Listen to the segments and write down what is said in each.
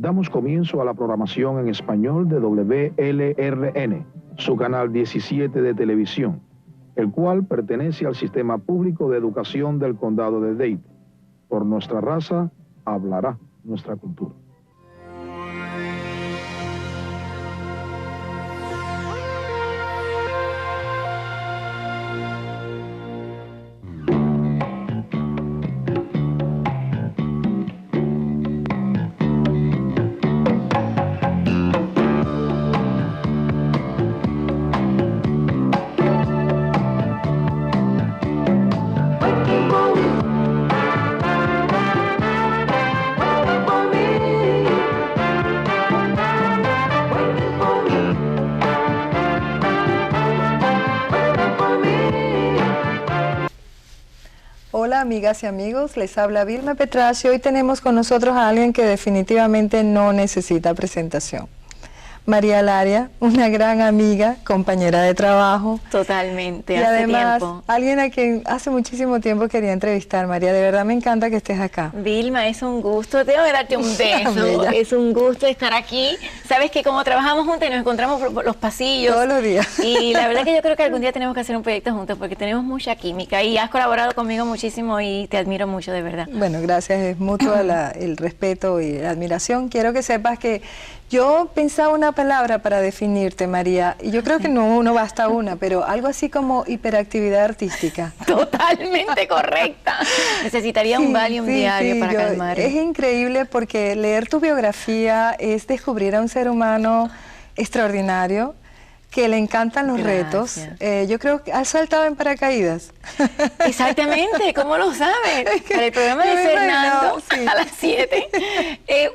Damos comienzo a la programación en español de WLRN, su canal 17 de televisión, el cual pertenece al Sistema Público de Educación del Condado de Dade. Por nuestra raza, hablará nuestra cultura. Hola amigas y amigos, les habla Vilma Petracio. Hoy tenemos con nosotros a alguien que definitivamente no necesita presentación. María Laria, una gran amiga, compañera de trabajo. Totalmente, y hace además, tiempo. Alguien a quien hace muchísimo tiempo quería entrevistar. María, de verdad me encanta que estés acá. Vilma, es un gusto, tengo que darte un beso. Bella. Es un gusto estar aquí. Sabes que como trabajamos juntas y nos encontramos por los pasillos. Todos los días. Y la verdad que yo creo que algún día tenemos que hacer un proyecto juntos porque tenemos mucha química y has colaborado conmigo muchísimo y te admiro mucho, de verdad. Bueno, gracias, es mutuo el respeto y la admiración. Quiero que sepas que yo pensaba una palabra para definirte, María, y yo creo que no basta una, pero algo así como hiperactividad artística. Totalmente correcta. Necesitaría un Valium diario para calmar. Es increíble porque leer tu biografía es descubrir a un ser humano extraordinario, que le encantan los retos. Yo creo que has saltado en paracaídas. Exactamente, ¿cómo lo sabes? Para el programa de Fernando, a las 7,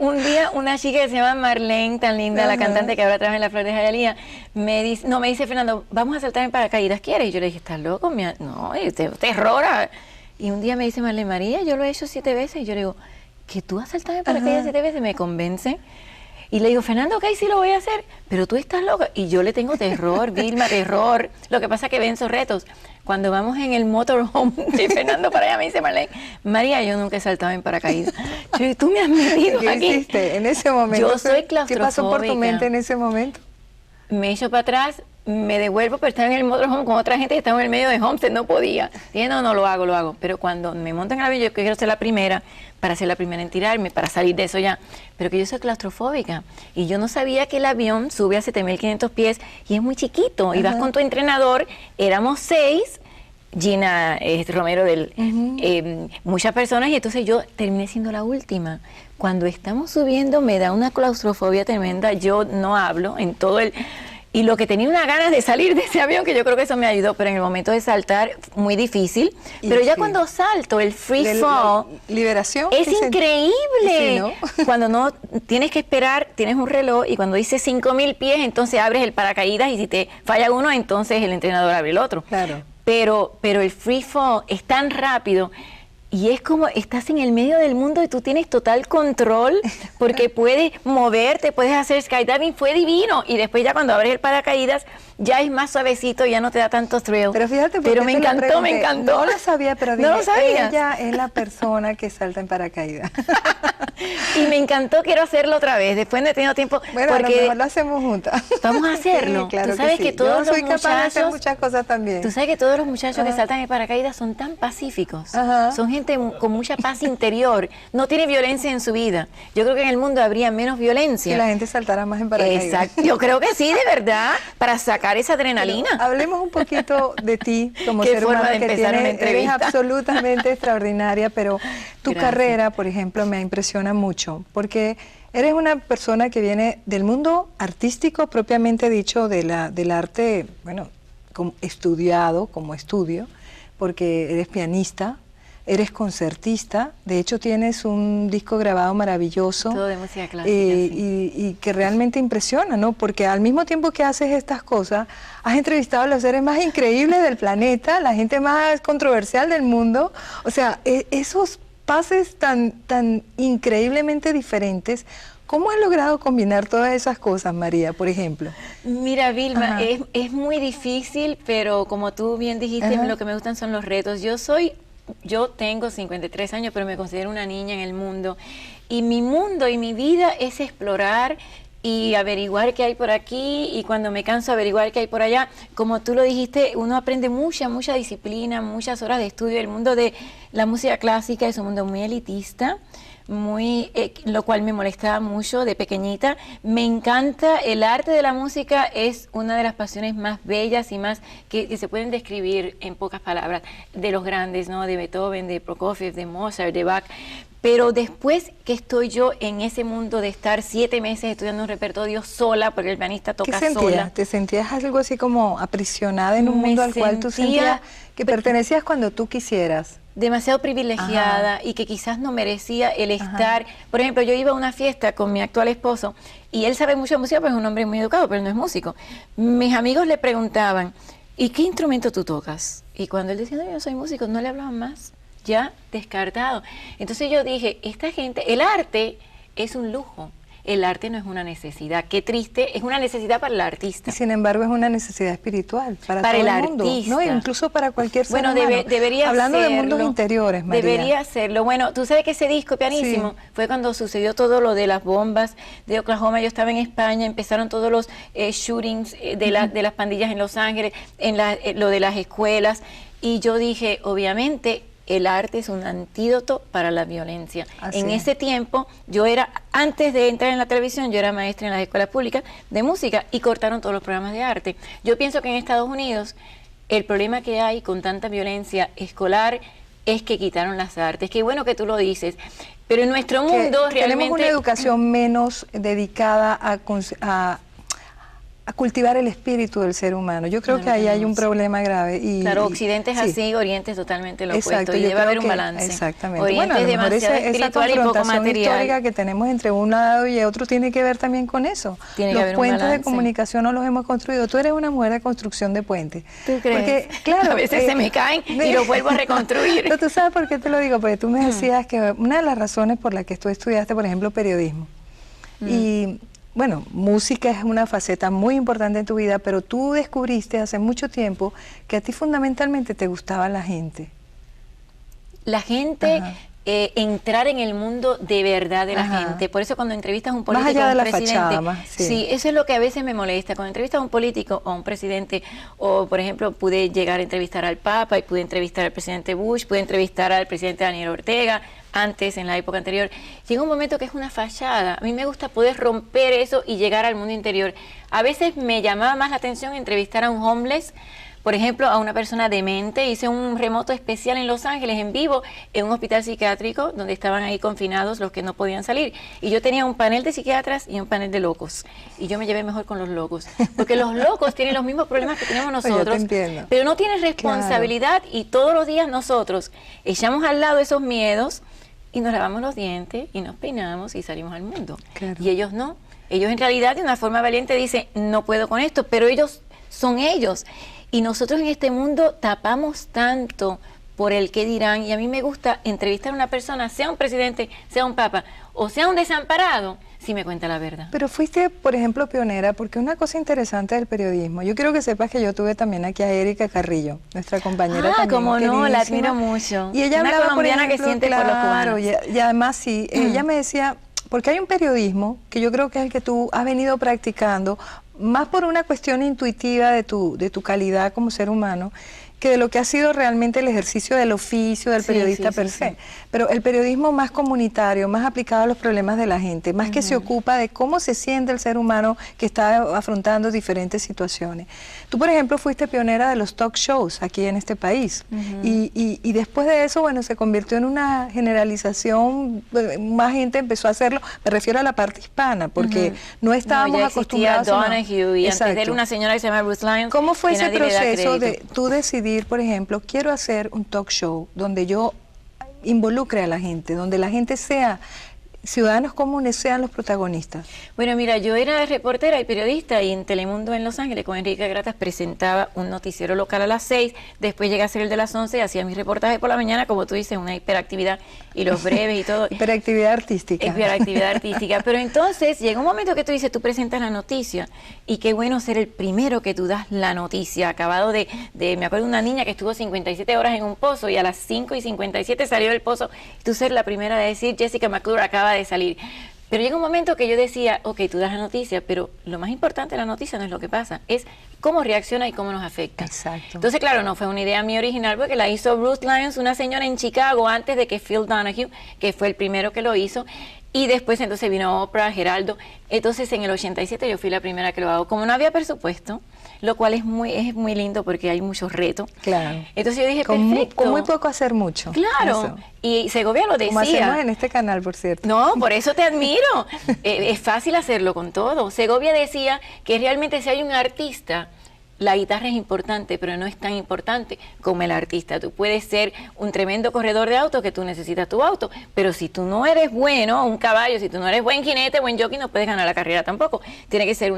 un día una chica que se llama Marlene, tan linda, la cantante que ahora trabaja en la Flor de Hialeah, me dice, Fernando, vamos a saltar en paracaídas, ¿quieres? Y yo le dije, ¿estás loco? No, usted errora. Y un día me dice Marlene, María, yo lo he hecho 7 veces. Y yo le digo, ¿que tú has saltado en paracaídas 7 veces? Me convence. Y le digo, Fernando, ok, sí lo voy a hacer, pero tú estás loca. Y yo le tengo terror, Vilma, terror. Lo que pasa es que venzo retos. Cuando vamos en el motorhome de Fernando para allá, me dice Marlene, María, yo nunca he saltado en paracaídas. Yo digo, tú me has metido ¿Qué aquí? hiciste en ese momento? Yo soy claustrofóbica. ¿Qué pasó por tu mente en ese momento? Me echo para atrás, me devuelvo, pero estaba en el motorhome con otra gente que estaba en el medio de Homestead, no podía. Dije, no, lo hago. Pero cuando me monto en el avión, yo quiero ser la primera, para ser la primera en tirarme, para salir de eso ya. Pero que yo soy claustrofóbica. Y yo no sabía que el avión sube a 7.500 pies y es muy chiquito. Y vas con tu entrenador, éramos 6, Gina Romero, muchas personas, y entonces yo terminé siendo la última. Cuando estamos subiendo me da una claustrofobia tremenda, yo no hablo en todo el... Y lo que tenía una ganas de salir de ese avión, que yo creo que eso me ayudó, pero en el momento de saltar, muy difícil. Pero ya cuando salto, el free fall, liberación, es increíble. Sí, ¿no? Cuando no tienes que esperar, tienes un reloj, y cuando dice 5.000 pies, entonces abres el paracaídas, y si te falla uno, entonces el entrenador abre el otro. Claro. Pero el free fall es tan rápido. Y es como estás en el medio del mundo y tú tienes total control porque puedes moverte, puedes hacer skydiving, fue divino. Y después ya cuando abres el paracaídas ya es más suavecito, ya no te da tanto thrill. Pero fíjate, pero me encantó. No lo sabía, pero dije, no lo sabía. Ella es la persona que salta en paracaídas. Y me encantó, quiero hacerlo otra vez, después no he tenido tiempo. Bueno, porque a lo mejor lo hacemos juntas. Vamos a hacerlo. Sí, claro, tú sabes que todos yo soy los capaz de hacer muchachos, muchas cosas también. Tú sabes que todos los muchachos que saltan en paracaídas son tan pacíficos. Son gente con mucha paz interior, no tiene violencia en su vida. Yo creo que en el mundo habría menos violencia. Si la gente saltara más en paracaídas. Exacto, yo creo que sí, de verdad, para sacar esa adrenalina. Pero hablemos un poquito de ti como ser humano que eres absolutamente extraordinaria, pero tu carrera, por ejemplo, me impresiona mucho, porque eres una persona que viene del mundo artístico propiamente dicho, del arte, bueno, estudiado como estudio, porque eres pianista, eres concertista, de hecho tienes un disco grabado maravilloso. Todo de música clásica, y que realmente impresiona, ¿no? Porque al mismo tiempo que haces estas cosas, has entrevistado a los seres más increíbles del planeta, la gente más controversial del mundo. O sea, esos pases tan increíblemente diferentes, ¿cómo has logrado combinar todas esas cosas, María, por ejemplo? Mira, Vilma, es muy difícil, pero como tú bien dijiste, lo que me gustan son los retos. Yo tengo 53 años, pero me considero una niña en el mundo. Y mi mundo y mi vida es explorar y averiguar qué hay por aquí, y cuando me canso averiguar qué hay por allá. Como tú lo dijiste, uno aprende mucha disciplina, muchas horas de estudio. El mundo de la música clásica es un mundo muy elitista, lo cual me molestaba mucho de pequeñita. Me encanta el arte de la música, es una de las pasiones más bellas y más que se pueden describir en pocas palabras, de los grandes, ¿no? De Beethoven, de Prokofiev, de Mozart, de Bach. Pero después que estoy yo en ese mundo de estar 7 meses estudiando un repertorio sola, porque el pianista toca sola. ¿Te sentías algo así como aprisionada en un mundo al cual tú sentías que pertenecías cuando tú quisieras? Demasiado privilegiada. Ajá. Y que quizás no merecía el estar. Ajá. Por ejemplo, yo iba a una fiesta con mi actual esposo y él sabe mucho de música, pues es un hombre muy educado, pero no es músico. Mis amigos le preguntaban, ¿y qué instrumento tú tocas? Y cuando él decía, no, yo no soy músico, no le hablaban más. Ya descartado. Entonces yo dije, esta gente, el arte es un lujo, el arte no es una necesidad. Qué triste, es una necesidad para el artista. Y sin embargo es una necesidad espiritual para todo el mundo, artista. ¿no? Incluso para cualquier ser humano. Debería Hablando serlo, de mundos interiores, María. Debería serlo. Bueno, tú sabes que ese disco pianísimo fue cuando sucedió todo lo de las bombas de Oklahoma. Yo estaba en España, empezaron todos los shootings de las pandillas en Los Ángeles, lo de las escuelas, y yo dije, obviamente, el arte es un antídoto para la violencia. Así en ese tiempo, antes de entrar en la televisión, yo era maestra en las escuelas públicas de música y cortaron todos los programas de arte. Yo pienso que en Estados Unidos el problema que hay con tanta violencia escolar es que quitaron las artes. Qué bueno que tú lo dices, pero en nuestro mundo realmente tenemos una educación menos dedicada a cultivar el espíritu del ser humano. Yo creo que ahí hay un problema grave. Claro, Occidente es así, Oriente es totalmente lo opuesto, y debe haber un balance. Exactamente. Oriente es demasiado espiritual y poco material. Histórica que tenemos entre un lado y otro tiene que ver también con eso. Los puentes de comunicación no los hemos construido. Tú eres una mujer de construcción de puentes. ¿Tú crees? Porque, claro, a veces se me caen y los vuelvo a reconstruir. Pero tú sabes por qué te lo digo, porque tú me decías que una de las razones por las que tú estudiaste, por ejemplo, periodismo, y bueno, música es una faceta muy importante en tu vida, pero tú descubriste hace mucho tiempo que a ti fundamentalmente te gustaba la gente. La gente, entrar en el mundo de verdad de la gente. Por eso cuando entrevistas a un político, más allá de la presidente, fachada, sí, eso es lo que a veces me molesta. Cuando entrevistas a un político o a un presidente, o por ejemplo pude llegar a entrevistar al Papa y pude entrevistar al presidente Bush, pude entrevistar al presidente Daniel Ortega, antes, en la época anterior, llega un momento que es una fachada. A mí me gusta poder romper eso y llegar al mundo interior. A veces me llamaba más la atención entrevistar a un homeless, por ejemplo, a una persona demente. Hice un remoto especial en Los Ángeles, en vivo, en un hospital psiquiátrico, donde estaban ahí confinados los que no podían salir. Y yo tenía un panel de psiquiatras y un panel de locos. Y yo me llevé mejor con los locos, porque los locos tienen los mismos problemas que tenemos nosotros, pero no tienen responsabilidad, y todos los días nosotros echamos al lado esos miedos, y nos lavamos los dientes y nos peinamos y salimos al mundo. Y ellos no. Ellos en realidad de una forma valiente dicen, no puedo con esto, pero ellos son ellos. Y nosotros en este mundo tapamos tanto por el qué dirán, y a mí me gusta entrevistar a una persona, sea un presidente, sea un papa, o sea un desamparado, si me cuenta la verdad. Pero fuiste, por ejemplo, pionera, porque una cosa interesante del periodismo, yo quiero que sepas que yo tuve también aquí a Erika Carrillo, nuestra compañera también. Como no, la admiro mucho. Y ella hablaba, colombiana, por ejemplo, que siente por los cubanos. Y además sí, ella me decía, porque hay un periodismo que yo creo que es el que tú has venido practicando, más por una cuestión intuitiva de tu calidad como ser humano, que de lo que ha sido realmente el ejercicio del oficio del periodista per se. Pero el periodismo más comunitario, más aplicado a los problemas de la gente, más que se ocupa de cómo se siente el ser humano que está afrontando diferentes situaciones. Tú, por ejemplo, fuiste pionera de los talk shows aquí en este país, y después de eso, bueno, se convirtió en una generalización, más gente empezó a hacerlo, me refiero a la parte hispana, porque no estábamos acostumbrados. Donahue, y antes de él una señora que se llama Ruth Lyons. ¿Cómo fue ese proceso de tú decidir, por ejemplo, quiero hacer un talk show donde yo involucre a la gente, donde la gente sea, ciudadanos comunes sean los protagonistas? Bueno, mira, yo era reportera y periodista, y en Telemundo en Los Ángeles con Enrique Gratas presentaba un noticiero local a las 6, después llegué a hacer el de las 11, hacía mis reportajes por la mañana, como tú dices, una hiperactividad, y los breves y todo. Hiperactividad artística. Hiperactividad artística, pero entonces llega un momento que tú dices, tú presentas la noticia, y qué bueno ser el primero que tú das la noticia, acabado me acuerdo de una niña que estuvo 57 horas en un pozo, y a las 5:57 salió del pozo, y tú ser la primera de decir, Jessica McClure acaba de salir. Pero llega un momento que yo decía, ok, tú das la noticia, pero lo más importante de la noticia no es lo que pasa, es cómo reacciona y cómo nos afecta. Exacto. Entonces, claro, no fue una idea mía original porque la hizo Ruth Lyons, una señora en Chicago, antes de que Phil Donahue, que fue el primero que lo hizo, y después entonces vino Oprah, Geraldo. Entonces en el 87 yo fui la primera que lo hago. Como no había presupuesto, lo cual es muy lindo porque hay muchos retos. Claro. Entonces yo dije, perfecto. Con muy poco hacer mucho. Claro. Eso. Y Segovia lo decía. Como hacemos en este canal, por cierto. No, por eso te admiro. Es fácil hacerlo con todo. Segovia decía que realmente si hay un artista, la guitarra es importante, pero no es tan importante como el artista. Tú puedes ser un tremendo corredor de auto que tú necesitas tu auto, pero si tú no eres bueno, un caballo, si tú no eres buen jinete, buen jockey, no puedes ganar la carrera tampoco. Tiene que ser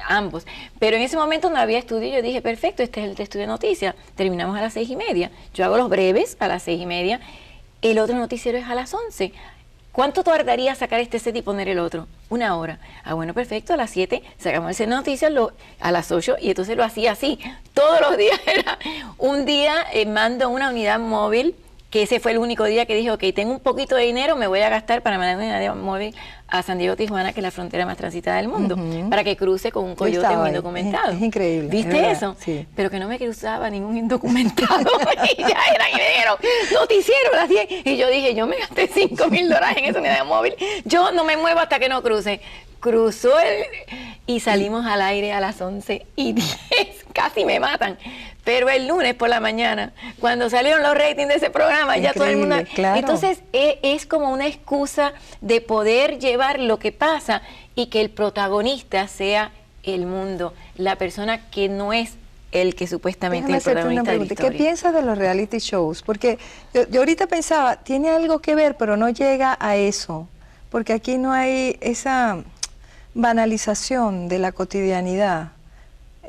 ambos. Pero en ese momento no había estudio y yo dije, perfecto, este es el estudio de noticias. Terminamos a las 6:30. Yo hago los breves a las 6:30. El otro noticiero es a las 11. ¿Cuánto tardaría sacar este set y poner el otro? 1 hora. Ah, bueno, perfecto, a las 7 sacamos el set de noticias, a las 8, y entonces lo hacía así. Todos los días era un día, mando una unidad móvil, que ese fue el único día que dije, ok, tengo un poquito de dinero, me voy a gastar para mandar una unidad móvil a San Diego, Tijuana, que es la frontera más transitada del mundo, para que cruce con un coyote muy indocumentado. Es increíble. ¿Viste eso? Sí. Pero que no me cruzaba ningún indocumentado. Y ya era, y me dijeron, noticiero a las 10. Y yo dije, yo me gasté $5,000 en esa unidad móvil. Yo no me muevo hasta que no cruce. Cruzó y salimos al aire a las 11:10. Casi me matan. Pero el lunes por la mañana, cuando salieron los ratings de ese programa, ya todo el mundo... Claro. Entonces es como una excusa de poder llevar lo que pasa y que el protagonista sea el mundo, la persona que no es el que supuestamente es el protagonista de la historia. ¿Qué piensas de los reality shows? Porque yo ahorita pensaba, tiene algo que ver, pero no llega a eso. Porque aquí no hay esa banalización de la cotidianidad.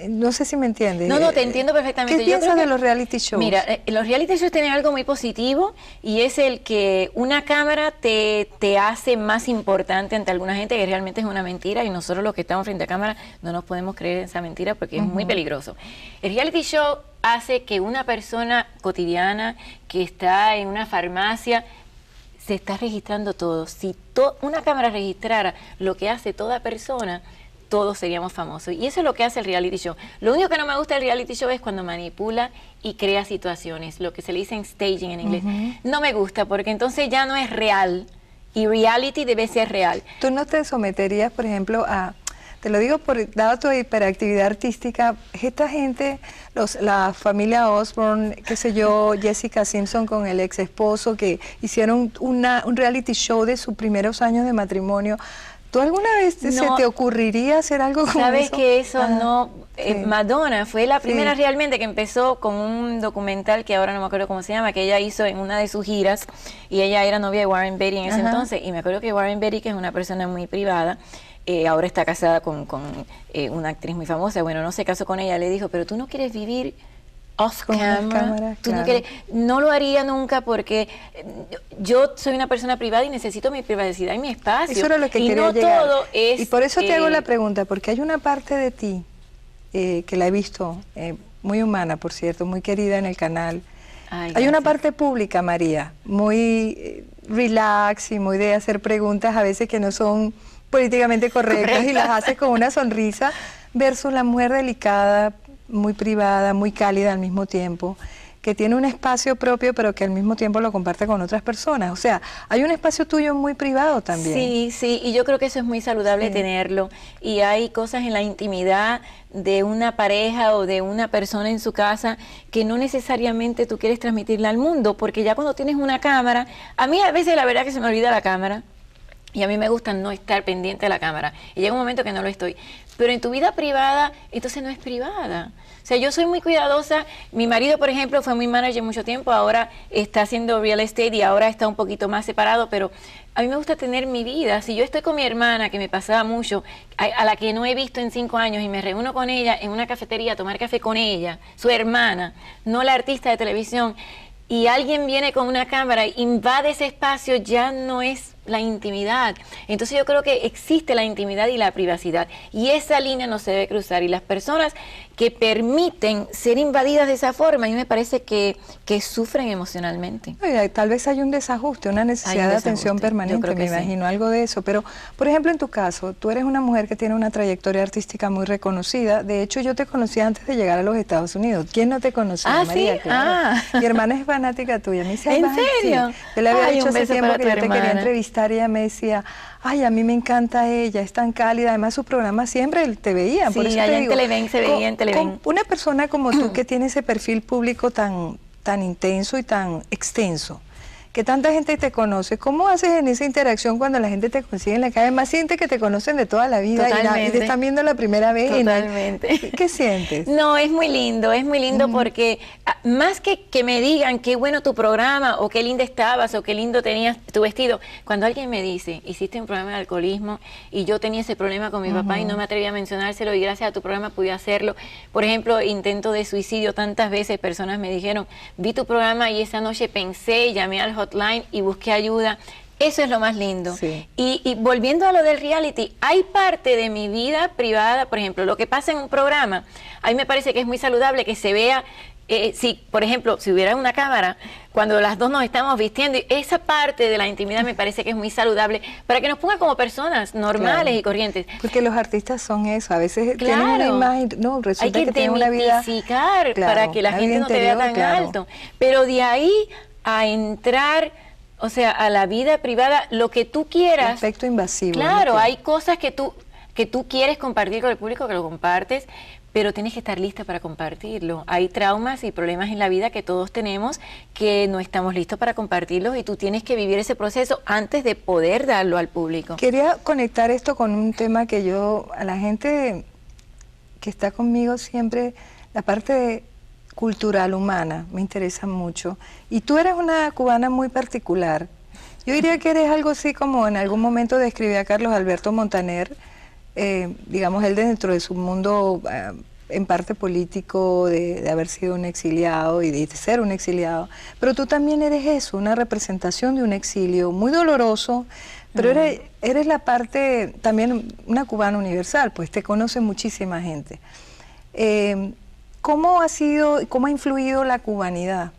No sé si me entiendes. No, te entiendo perfectamente. ¿Qué piensas de los reality shows? Mira, los reality shows tienen algo muy positivo y es el que una cámara te hace más importante ante alguna gente, que realmente es una mentira, y nosotros los que estamos frente a cámara no nos podemos creer esa mentira porque es muy peligroso. El reality show hace que una persona cotidiana que está en una farmacia se está registrando todo. Si una cámara registrara lo que hace toda persona, todos seríamos famosos. Y eso es lo que hace el reality show. Lo único que no me gusta del reality show es cuando manipula y crea situaciones, lo que se le dice en staging en inglés. No me gusta porque entonces ya no es real y reality debe ser real. ¿Tú no te someterías, por ejemplo, te lo digo dado tu hiperactividad artística, esta gente, la familia Osbourne, qué sé yo, Jessica Simpson con el ex esposo, que hicieron un reality show de sus primeros años de matrimonio? ¿Tú alguna vez se te ocurriría hacer algo como eso? Sabes que eso no... Madonna fue la primera realmente que empezó con un documental que ahora no me acuerdo cómo se llama, que ella hizo en una de sus giras, y ella era novia de Warren Beatty en ese entonces, y me acuerdo que Warren Beatty, que es una persona muy privada, ahora está casada con una actriz muy famosa, bueno, no se casó con ella, le dijo, pero tú no quieres vivir off camera, tú no quieres, no lo haría nunca porque yo soy una persona privada y necesito mi privacidad y mi espacio. Eso era lo que y quería no llegar. Todo es, y por eso te hago la pregunta, porque hay una parte de ti que la he visto, muy humana, por cierto, muy querida en el canal. Ay, hay una parte pública, María, muy relax y muy de hacer preguntas a veces que no son políticamente correctas y las haces con una sonrisa, versus la mujer delicada, muy privada, muy cálida al mismo tiempo, que tiene un espacio propio pero que al mismo tiempo lo comparte con otras personas. O sea, hay un espacio tuyo muy privado también. Sí, y yo creo que eso es muy saludable tenerlo. Y hay cosas en la intimidad de una pareja o de una persona en su casa que no necesariamente tú quieres transmitirla al mundo, porque ya cuando tienes una cámara, a mí a veces la verdad que se me olvida la cámara, y a mí me gusta no estar pendiente de la cámara, y llega un momento que no lo estoy. Pero en tu vida privada, entonces no es privada. O sea, yo soy muy cuidadosa. Mi marido, por ejemplo, fue muy manager mucho tiempo, ahora está haciendo real estate y ahora está un poquito más separado, pero a mí me gusta tener mi vida. Si yo estoy con mi hermana, que me pasaba mucho, a la que no he visto en 5 años, y me reúno con ella en una cafetería a tomar café con ella, su hermana, no la artista de televisión, y alguien viene con una cámara, invade ese espacio, ya no es la intimidad. Entonces yo creo que existe la intimidad y la privacidad, y esa línea no se debe cruzar, y las personas que permiten ser invadidas de esa forma, a mí me parece que sufren emocionalmente. Oye, tal vez hay un desajuste, una necesidad de atención permanente, me imagino, algo de eso. Pero, por ejemplo, en tu caso, tú eres una mujer que tiene una trayectoria artística muy reconocida. De hecho, yo te conocí antes de llegar a los Estados Unidos. ¿Quién no te conocía, María? ¿Sí? Claro. Mi hermana es fanática tuya. Me dice, ¿en serio? Sí. Yo le había dicho hace tiempo que yo te quería entrevistar y ella me decía, ay, a mí me encanta ella, es tan cálida. Además, su programa siempre te veían. Sí, por eso allá te en digo, Televen se veía en Televen. Una persona como tú que tiene ese perfil público tan intenso y tan extenso, que tanta gente te conoce, ¿cómo haces en esa interacción cuando la gente te consigue en la calle? Más siente que te conocen de toda la vida y te están viendo la primera vez. Totalmente. ¿Qué sientes? No, es muy lindo porque más que me digan qué bueno tu programa, o qué linda estabas, o qué lindo tenías tu vestido, cuando alguien me dice, hiciste un programa de alcoholismo y yo tenía ese problema con mi papá y no me atreví a mencionárselo y gracias a tu programa pude hacerlo. Por ejemplo, intento de suicidio, tantas veces personas me dijeron, vi tu programa y esa noche pensé, llamé al hotline y busqué ayuda. Eso es lo más lindo. Sí. Y volviendo a lo del reality, hay parte de mi vida privada, por ejemplo, lo que pasa en un programa, a mí me parece que es muy saludable que se vea, si, por ejemplo, si hubiera una cámara, cuando las dos nos estamos vistiendo, esa parte de la intimidad me parece que es muy saludable para que nos ponga como personas normales y corrientes. Porque los artistas son eso, a veces tienen una imagen, no, resulta hay que tienen una vida, para que la gente no te vea tan alto, pero de ahí a entrar, o sea, a la vida privada, lo que tú quieras. El aspecto invasivo. Claro, hay cosas que tú quieres compartir con el público, que lo compartes, pero tienes que estar lista para compartirlo. Hay traumas y problemas en la vida que todos tenemos que no estamos listos para compartirlos y tú tienes que vivir ese proceso antes de poder darlo al público. Quería conectar esto con un tema que yo, a la gente que está conmigo siempre, la parte cultural, humana, me interesa mucho. Y tú eres una cubana muy particular. Yo diría que eres algo así como en algún momento describí a Carlos Alberto Montaner, digamos, él dentro de su mundo en parte político, de haber sido un exiliado y de ser un exiliado. Pero tú también eres eso, una representación de un exilio muy doloroso, pero eres la parte, también una cubana universal, pues te conoce muchísima gente. ¿Cómo ha influido la cubanidad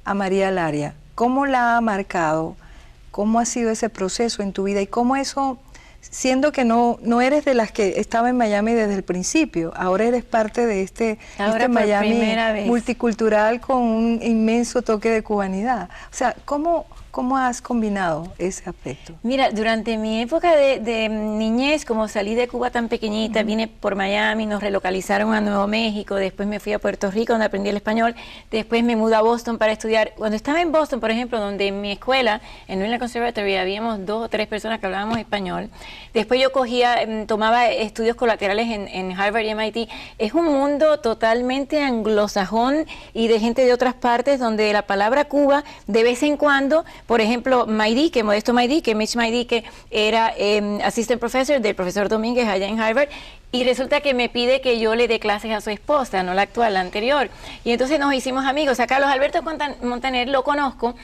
a María Laria? ¿Cómo la ha marcado? ¿Cómo ha sido ese proceso en tu vida? Y cómo eso, siendo que no eres de las que estaba en Miami desde el principio, ahora eres parte de este Miami multicultural con un inmenso toque de cubanidad. O sea, ¿cómo has combinado ese aspecto? Mira, durante mi época de niñez, como salí de Cuba tan pequeñita, vine por Miami, nos relocalizaron a Nuevo México, después me fui a Puerto Rico donde aprendí el español, después me mudé a Boston para estudiar. Cuando estaba en Boston, por ejemplo, donde en mi escuela, en New England Conservatory, habíamos 2 o 3 personas que hablábamos español. Después yo tomaba estudios colaterales en Harvard y MIT. Es un mundo totalmente anglosajón y de gente de otras partes donde la palabra Cuba, de vez en cuando, por ejemplo, Modesto Maydique, Mitch Maydique era assistant professor del profesor Domínguez allá en Harvard, y resulta que me pide que yo le dé clases a su esposa, no la actual, la anterior. Y entonces nos hicimos amigos. A Carlos Alberto Montaner lo conozco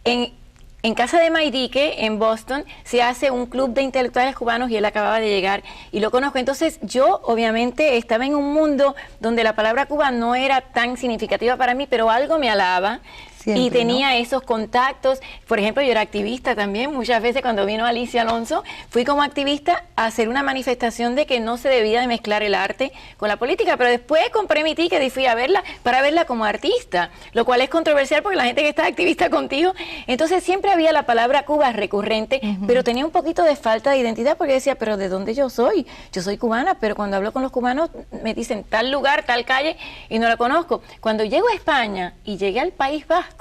en casa de Maydique, en Boston, se hace un club de intelectuales cubanos y él acababa de llegar y lo conozco. Entonces yo obviamente estaba en un mundo donde la palabra Cuba no era tan significativa para mí, pero algo me alaba. Siempre, y tenía esos contactos. Por ejemplo, yo era activista también. Muchas veces cuando vino Alicia Alonso, fui como activista a hacer una manifestación de que no se debía de mezclar el arte con la política. Pero después compré mi ticket y fui a verla para verla como artista, lo cual es controversial porque la gente que está activista contigo. Entonces siempre había la palabra Cuba recurrente, pero tenía un poquito de falta de identidad porque decía, pero ¿de dónde yo soy? Yo soy cubana, pero cuando hablo con los cubanos me dicen tal lugar, tal calle y no la conozco. Cuando llego a España y llegué al País Vasco,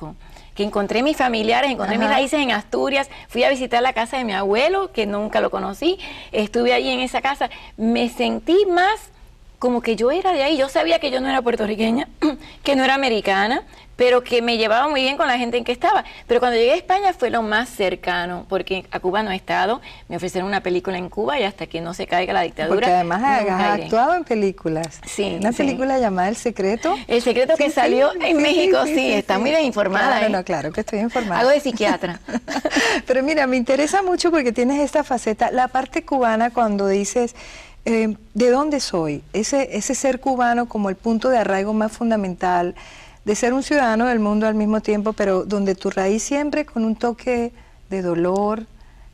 que encontré mis familiares, encontré mis raíces en Asturias, fui a visitar la casa de mi abuelo, que nunca lo conocí, estuve allí en esa casa, me sentí más como que yo era de ahí. Yo sabía que yo no era puertorriqueña, que no era americana, pero que me llevaba muy bien con la gente en que estaba. Pero cuando llegué a España fue lo más cercano, porque a Cuba no he estado, me ofrecieron una película en Cuba y hasta que no se caiga la dictadura. Porque además has actuado en películas. Sí. Una película llamada El Secreto. El Secreto que salió en México, sí, está muy bien informada. Claro, no, claro que estoy informada. Hago de psiquiatra. Pero mira, me interesa mucho porque tienes esta faceta, la parte cubana cuando dices, ¿de dónde soy? Ese ser cubano como el punto de arraigo más fundamental, de ser un ciudadano del mundo al mismo tiempo, pero donde tu raíz siempre con un toque de dolor,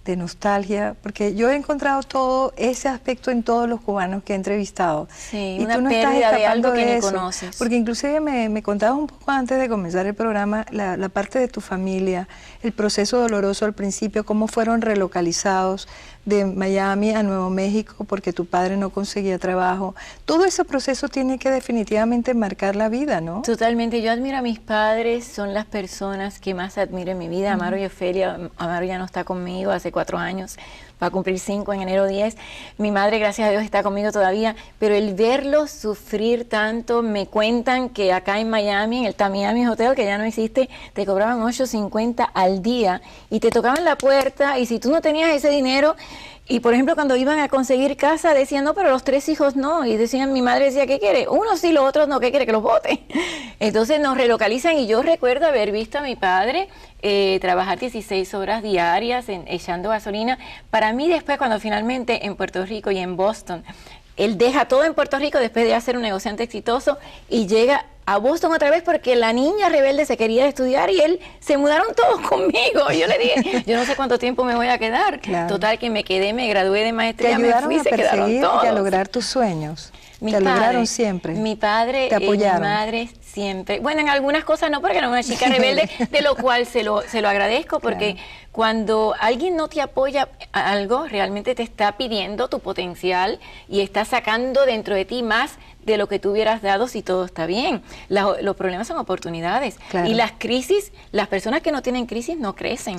de nostalgia, porque yo he encontrado todo ese aspecto en todos los cubanos que he entrevistado. Sí, y una tú no pérdida estás de algo escapando que de ni eso, conoces. porque inclusive me contabas un poco antes de comenzar el programa la parte de tu familia, el proceso doloroso al principio, cómo fueron relocalizados de Miami a Nuevo México porque tu padre no conseguía trabajo. Todo ese proceso tiene que definitivamente marcar la vida, ¿no? Totalmente. Yo admiro a mis padres, son las personas que más admiro en mi vida. Amaro y Ofelia. Amaro ya no está conmigo hace 4 años, va a cumplir 5 en enero 10. Mi madre, gracias a Dios, está conmigo todavía, pero el verlos sufrir tanto, me cuentan que acá en Miami, en el Tamiami Hotel, que ya no existe, te cobraban $8.50 al día y te tocaban la puerta, y si tú no tenías ese dinero, y por ejemplo cuando iban a conseguir casa decían, no, pero los 3 hijos no, y decían, mi madre decía, ¿qué quiere? Uno sí, los otros no, ¿qué quiere? Que los voten. Entonces nos relocalizan, y yo recuerdo haber visto a mi padre trabajar 16 horas diarias echando gasolina. Para mí después, cuando finalmente en Puerto Rico y en Boston, él deja todo en Puerto Rico después de ser un negociante exitoso y llega a Boston otra vez porque la niña rebelde se quería estudiar y él se mudaron todos conmigo. Yo le dije, yo no sé cuánto tiempo me voy a quedar. Claro. Total que me quedé, me gradué de maestría, me fui y se quedaron todos. Y a lograr tus sueños. Te lograron siempre. Mi padre te apoyaron. Mi madre siempre. Bueno, en algunas cosas no, porque era una chica rebelde, de lo cual se lo agradezco, porque claro, cuando alguien no te apoya a algo, realmente te está pidiendo tu potencial y está sacando dentro de ti más de lo que tú hubieras dado si todo está bien. Los problemas son oportunidades. Claro. Y las crisis, las personas que no tienen crisis no crecen.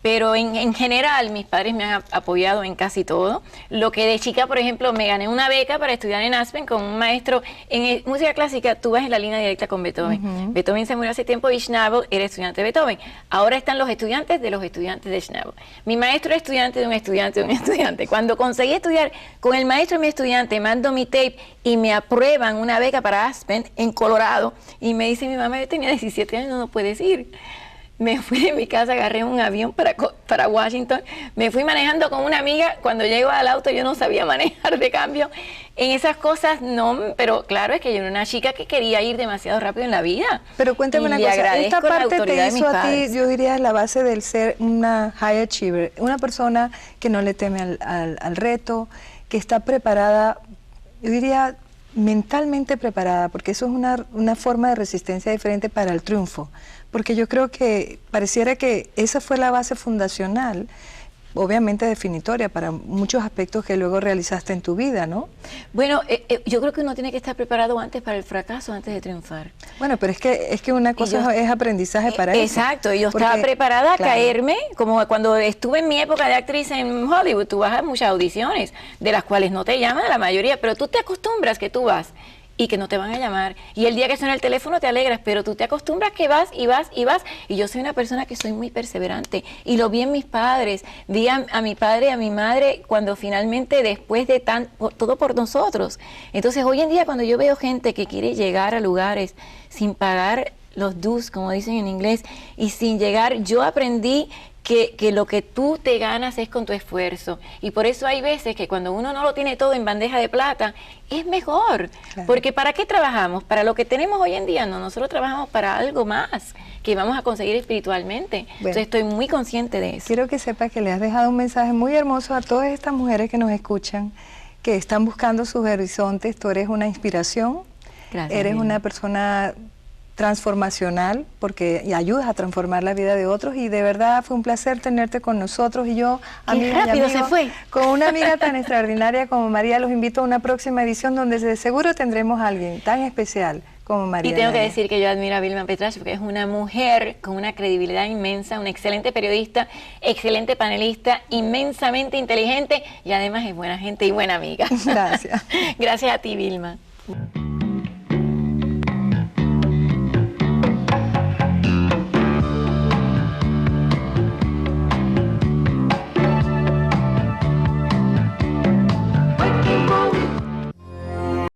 Pero en general mis padres me han apoyado en casi todo. Lo que de chica, por ejemplo, me gané una beca para estudiar en Aspen con un maestro en música clásica. Tú vas en la línea directa con Beethoven. Beethoven se murió hace tiempo y Schnabel era estudiante de Beethoven. Ahora están los estudiantes de Schnabel. Mi maestro es estudiante de un estudiante de un estudiante. Cuando conseguí estudiar con el maestro de mi estudiante, mando mi tape y me aprueban una beca para Aspen en Colorado. Y me dice mi mamá, yo tenía 17 años, no puedes ir. Me fui de mi casa, agarré un avión para Washington, me fui manejando con una amiga. Cuando llego al auto yo no sabía manejar de cambio. En esas cosas no, pero claro, es que yo era una chica que quería ir demasiado rápido en la vida. Pero cuéntame una cosa, esta parte te hizo a ti, yo diría, la base del ser una high achiever, una persona que no le teme al reto, que está preparada, yo diría, mentalmente preparada, porque eso es una forma de resistencia diferente para el triunfo. Porque yo creo que pareciera que esa fue la base fundacional, obviamente definitoria para muchos aspectos que luego realizaste en tu vida, ¿no? Bueno, yo creo que uno tiene que estar preparado antes para el fracaso, antes de triunfar. Bueno, pero es que una cosa es aprendizaje para eso. Exacto, yo estaba preparada a caerme, como cuando estuve en mi época de actriz en Hollywood. Tú vas a muchas audiciones, de las cuales no te llaman la mayoría, pero tú te acostumbras que tú vas y que no te van a llamar, y el día que suena el teléfono te alegras, pero tú te acostumbras que vas y vas y vas, y yo soy una persona que soy muy perseverante, y lo vi en mis padres, vi a mi padre y a mi madre cuando finalmente, después de todo por nosotros. Entonces hoy en día cuando yo veo gente que quiere llegar a lugares sin pagar los dues, como dicen en inglés, y sin llegar, yo aprendí que lo que tú te ganas es con tu esfuerzo, y por eso hay veces que cuando uno no lo tiene todo en bandeja de plata, es mejor, claro, porque ¿para qué trabajamos? Para lo que tenemos hoy en día, no, nosotros trabajamos para algo más que vamos a conseguir espiritualmente. Bueno, entonces estoy muy consciente de eso. Quiero que sepas que le has dejado un mensaje muy hermoso a todas estas mujeres que nos escuchan, que están buscando sus horizontes. Tú eres una inspiración. Gracias, eres una persona transformacional, porque ayudas a transformar la vida de otros, y de verdad fue un placer tenerte con nosotros. Y yo, qué rápido se fue, con una amiga tan extraordinaria como María, los invito a una próxima edición donde de seguro tendremos a alguien tan especial como María. Y tengo que decir que yo admiro a Vilma Petrache porque es una mujer con una credibilidad inmensa, una excelente periodista, excelente panelista, inmensamente inteligente, y además es buena gente y buena amiga. Gracias. Gracias a ti, Vilma. Gracias.